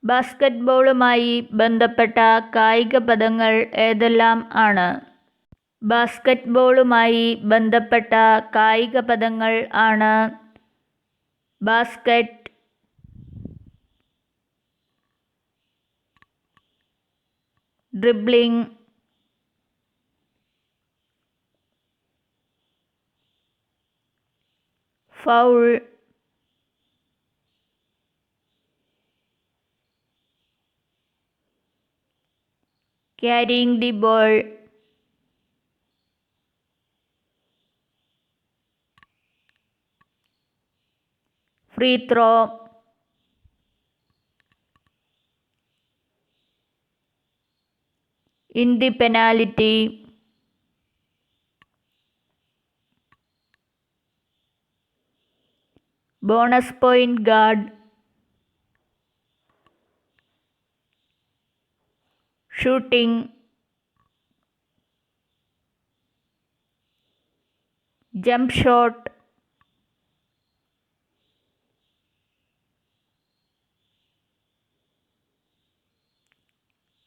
ബാസ്കറ്റ്ബോളുമായി ബന്ധപ്പെട്ട കായിക പദങ്ങൾ ഏതെല്ലാം ആണ്? ബാസ്കറ്റ്ബോളുമായി ബന്ധപ്പെട്ട കായിക പദങ്ങൾ ആണ് basket, dribbling, foul, carrying the ball, free throw, in the penalty, bonus point guard, shooting, jump shot,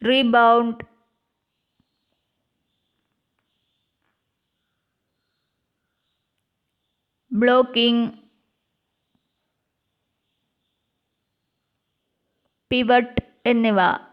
rebound, blocking, pivot എന്നിവ.